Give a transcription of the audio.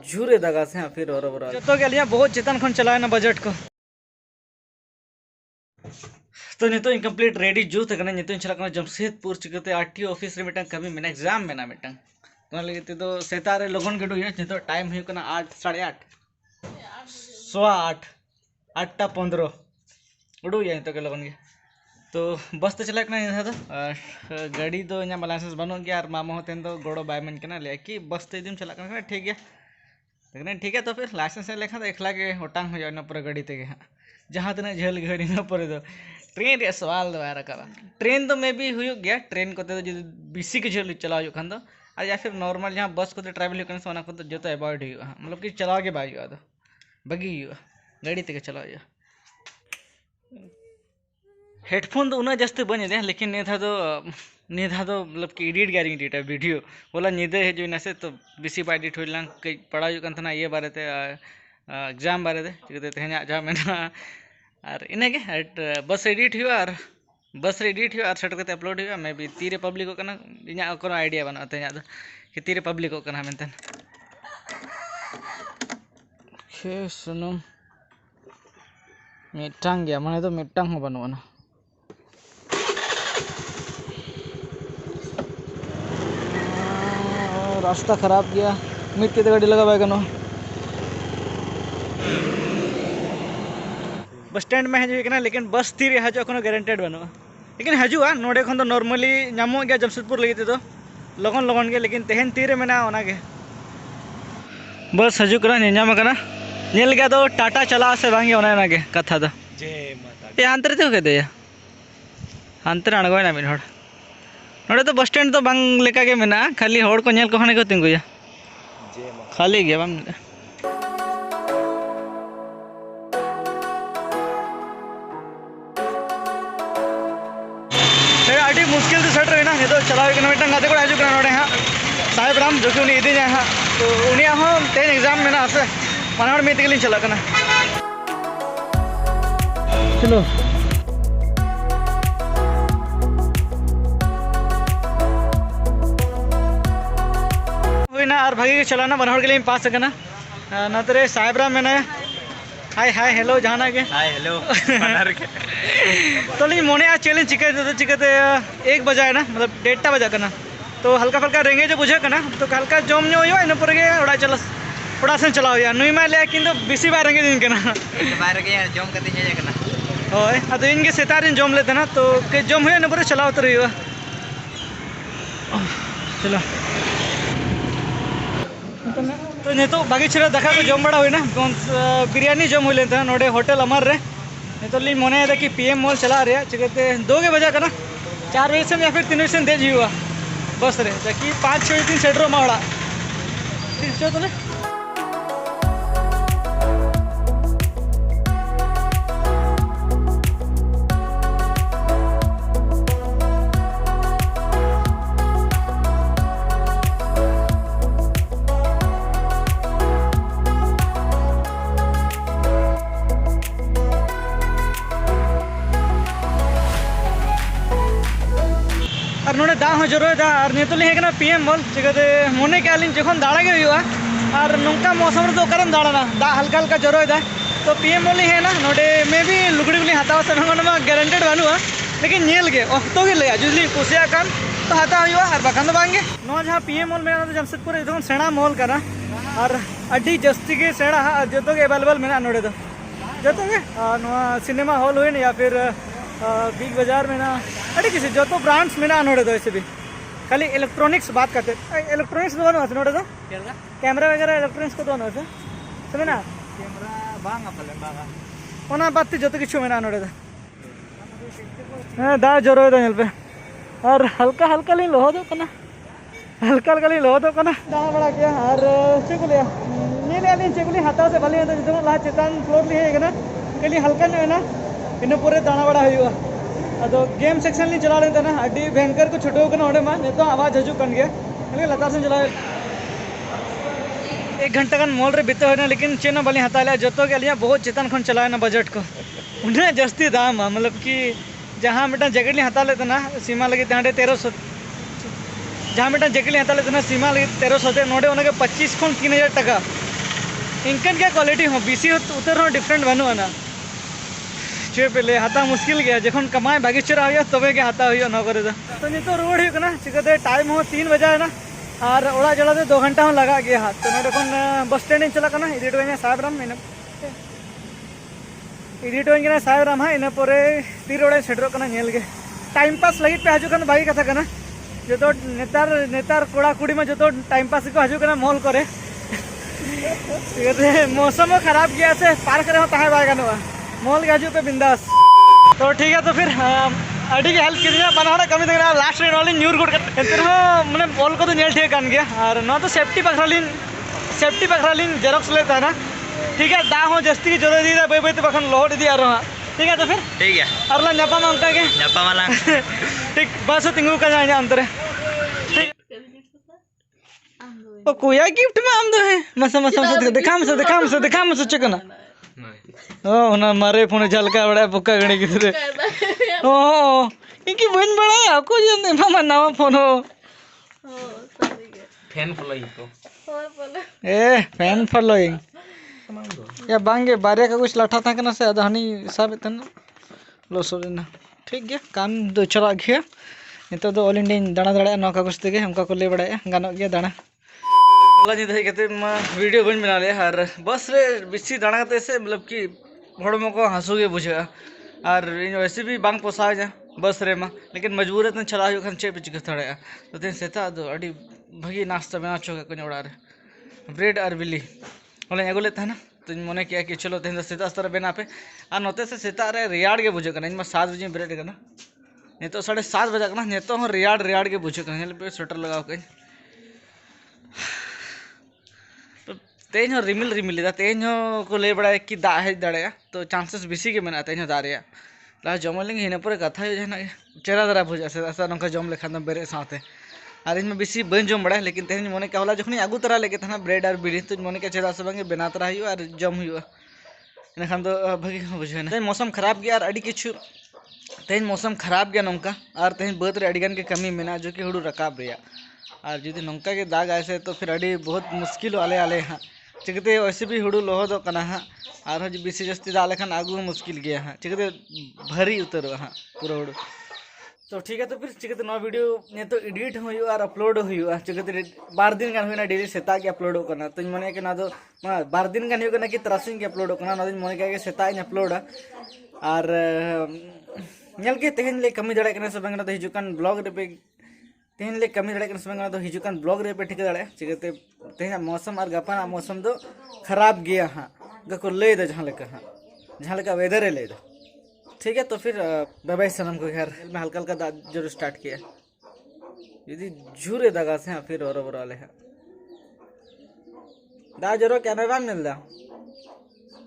झूरे दगा से फिर और जो के लिए बहुत चेतन खन चलाए ना बजट को तो नितो कंप्लीट रेडी जूत करना नितो चला जमशेदपुर चिकते आरटीओ ऑफिस रे मिटन कमी मेना एग्जाम मेना मिटन तो लगे तो सेतारे लगन गडू नितो टाइम हुई कना 8 8:30 8:15 8:15 उडू या नितो के लगन गे तो बस ते चला कना तो गाड़ी दो इन लाइसेंस बनो गया और मामा होते तो गोड़ो बाय मन कना ले कि बस ते इदम चला कना ठीक गया लेकिन ठीक है तो फिर लाइसेंस लेखा तो एकला के होटांग हो जाए पूरा गाड़ी ते हाँ जहाँ तना झेल गाड़ी ना पर तो ट्रेन रे सवाल दो रखा ट्रेन तो मे भी हुई गया ट्रेन को जो बेसी के झेल चला खान तो और या फिर नॉर्मल जहाँ बस को ट्रैवल को जो एवॉइड हो मतलब कि चला के बाई तो बगी गाड़ी ते चला हेडफोन तो उना जास्ती बन दे लेकिन नेथा तो मतलब कि एडिट गारी एडिटा वीडियो बोला निदे हजूना से तो बेसी बा एडिट होना कई पढ़ा ये बारे एग्जाम बारे चिकाते तेहना जहाँ मेना और इनगे बस एडिट हुआ और बस एडिट हुआ और सेट करते अपलोड हुआ मे बी तीरे पब्लिक इन कोनो आइडिया बना तेहना कि तीरे पब्लिक मेनते सुनम मिटांग गया माने तो मिटांग हो बनवाना रास्ता खराब गया मिट के गाड़ी लगा गनो बस स्टैंड में हजना लेकिन बस तीर हजू को गारंटेड बनो लेकिन हजूआ नोडे खन तो नॉर्मली नामो गया जमशेदपुर लगे तो लगन लगन के लेकिन तेहन तीरे मेना ओनागे बस हजू करा नेल गया तो टाटा चला से बांगे ओनागे कथा तो जय माता हानते रे दे हानते अणगोना मिन हड़ नोड़े तो बस स्टैंड तो बांग लेका के मेना खाली हड़ को नेल को हने को तिंगुया खाली गया बांग अभी मुश्किल से सेटर है ना ये तो चला मिट्टन गाते को हजू नोड़े हाँ साहेब राम जो कि उन्हें इदी हाँ तो उन्हें तेज एग्जाम में ना से मनहड़ में तक चला चलो और भागी के चलाना मनहड़ के लिए पास सकना ना तेरे साहेब राम मैंने हाय हाय हेलो जहाँ के हाय हेलो तो लेकिन मोने आज चैलेंज चिकते 1 बजा है ना मतलब 1:30 बजा करना तो हल्का फल्का रेंगे जो बुझे करना तो हल्का जम जो हो इन पर ओड़ा चल ओड़ा से चला हुआ नुई मा लिया कि बेसी बार रेंगे दिन करना जम करना होय अब इनके सेतार जम लेते ना तो जम हुआ इन पर चला उतर हुआ चलो तो नितो बागी छेड़ा दाका को जम बड़ा हुई ना बिरयानी जम हुई लेते नोडे होटल अमर रे नितो ली मने कि पीएम मॉल चला रहा चिकाते 2 बजा करना 4 बजे से या फिर 3 बजे से देज हुआ बस रे ताकि 5-6 बजे सेटरो माड़ा ठीक है और नोड़े दा हो जरूरत और नितुल हेकना पीएम मॉल चिकाते मोने के आलिन जखन दाड़ा के हुआ और नौका मौसम रे तो करम दाड़ाना दा हल्का हल्का जरूरत है तो पीएम मॉल है ना नोड़े में भी लुगड़ी गुली हतावा से मा गारंटेड बानुआ लेकिन नेल गे अक्तो गे लया जुली कुसिया कान तो हता हुआ और बाखान तो बांगे नो जहाँ पीएम मॉल में तो जमशेदपुर एकदम सेणा मॉल करा और अड्डी जस्ती के सेणा जो के अवेलेबल मेना नोड़े तो जो के सिनेमा हॉल हुई या फिर बिग बाजार में ना अरे किसी जो तो ब्रांड्स में ना नोड़े तो ऐसे भी खाली इलेक्ट्रॉनिक्स बात करते इलेक्ट्रॉनिक्स दोनों ऐसे नोड़े तो कैमरा वगैरह इलेक्ट्रॉनिक्स को दोनों ऐसे समझ ना कैमरा बांगा पले बांगा ओना बात जो तो किछु में ना नोड़े तो दा जरो तो पे और हल्का हल्का ली लोह दो कना हल्का हल्का ली लोह दो कना दा बड़ा किया और चेकुलिया नीले आलिन चेकुली हाथा से भले तो जो ला चेतन फ्लोर ली है ना कली हल्का न है ना इन पूरे दाना बड़ा हुआ अब गेम सेक्शन ली चला लेते ना अड्डी भयंकर को छुटो मा नहीं तो आवाज हजू कन गया लतार से चला 1 घंटा गान मॉल रे बीते होना लेकिन चेना बाली हता लिया जो के लिए बहुत चेतन खन चलाए ना बजट को उन्हें जस्ती दाम मतलब कि जहाँ मिटा जैकेट ली हता लेते ना सीमा लगे हाँ 1300 जहाँ मिटा जैकेट ली हता लेते ना सीमा लगे 1300 नोड़े 25 खन 3000 टका इनकन क्या क्वालिटी हो बीसी उतर हो डिफरेंट बनू ना चे पेले हाथा मुश्किल गया जखन कमाए भागी चरा हो तबे के हाथा हो ना करे तो नितो रोड हो ना चिकाते टाइम हो 3 बजे ना और ओड़ा जड़ाते 2 घंटा हो लगा गया हाथ तो नोडे खन बस स्टैंड चला कना इडिट होइना साहेबराम इन इडिट होइना साहेबराम हाँ इन पोरे तीर ओड़े सेटरो कना नेल गे टाइम पास लगी पे हजू कना भागी कथा कना जो तो नेतार नेतार कोड़ा कुड़ी में जो तो टाइम पास को हजू कना मॉल करे मौसम खराब गया से पार करे ताहे बाय गनवा मॉल के हजू पे बिंदास तो ठीक है तो फिर अड़ी हेल्प किया बनाना कमी तक लास्ट रेन वाली न्यूर गुड मैंने बॉल को तो नेल ठीक कान गया और ना तो सेफ्टी पकड़ालीन जेरॉक्स लेता है ना ठीक है दा हो जस्ती की जरूरत दी बै बै तो बखन लोड दी रहा ठीक है तो फिर ठीक है और ला नपा मांगता के नपा वाला ठीक बस तिंगू का जाए अंतर ठीक ओ कोया गिफ्ट में आम दो है मसा मसा दिखा मसा चिकन ओ ना मारे फोन झलका बड़ा बुक्का गणी किधर ओ इनकी बहन बड़ा को जन मामा नवा फोन हो फैन फॉलोइंग को ए फैन फॉलोइंग या बांगे बारे का कुछ लाठा था ना से अदहनी सब तन लोसोना ठीक गया काम दो चला गया नितो दो ऑल इंडियन दाना दाड़ा नो कागज तेगे हमका को ले बड़ा गानो गया दाना वाला जी दही कहते वीडियो बन बना ले और बस रे बिस्सी दाना कहते से मतलब कि हड़मो को हंसू के बुझेगा और वैसे भी बांग पोसा जा बस रे मा लेकिन मजबूर है चला खान चे पिच थड़े तो तेन सेता दो अड़ी भगी नाश्ता बना चोका कुछ उड़ा रे ब्रेड और बिल्ली बोले एगो लेता है ना तो मने किया कि चलो तेन सेता स्तर बना पे और नोते से सेता रे रियाड़ के बुझे करना 7 बजे ब्रेड करना नहीं तो 7:30 बजे करना नहीं तो हम रियाड़ के बुझे करना स्वेटर लगाओ कहीं तो तेज रिमिल रिमिल तेज को ले बड़ा कि दा हज दाड़ा तो चांसेस बेसी के मेना तेज दारे ला जमल लेंगे हिना पर कथा जहाँ चेहरा दरा बुझा से नौका जम लेखान बेरे साथे और इन बेसी बन जम बड़ा लेकिन तेज मन के होला जखनी आगू तरा लेके था ब्रेड और बिड़ी तो मन के चेहरा से बांगे बना तरा और जम हुआ इनखान तो भागी बुझे तेज मौसम खराब गया और अड़ी किछु तेज मौसम खराब गया नौका और तेज बद रे अड़ीगान के कमी मेना जो कि हुड़ू रकाब रे और जुदी नौका के दाग ऐसे तो फिर अड़ी बहुत मुश्किल आले हाँ चिकते वैसे भी हुड़ू लोहद हाँ और जो बेसी जस्ती दाल लेखान आगू मुश्किल गया हाँ चिकते भरी उतर हाँ पूरा हुड़ू तो ठीक है तो फिर चिकते नवा वीडियो ने तो एडिट हो और अपलोड हो चिकते 12 दिन गान होना डेली सेता के अपलोड होना तो मन के ना तो 12 दिन गान होना कि तरासिंग के अपलोड होना ना मन के सेता अपलोड और नल के तेहन ले कमी दड़े करने से बंगना तो हिजुकान ब्लॉग रे पे तेहन ले कमी दड़े करने से बंगना तो हिजुकान ब्लॉग रे पे ठीक दड़े चिकते तेहन मौसम और गपाना मौसम तो खराब गया हाँ गको ले दे जहाँ लेकर हाँ जहाँ लेकर वेदर ले दे ठीक है तो फिर बाय सनम को घर में हल्का हल्का दाग जरूर स्टार्ट किया यदि झूरे दगा से हाँ फिर और वाले हैं दा जरूर क्या नहीं मिल रहा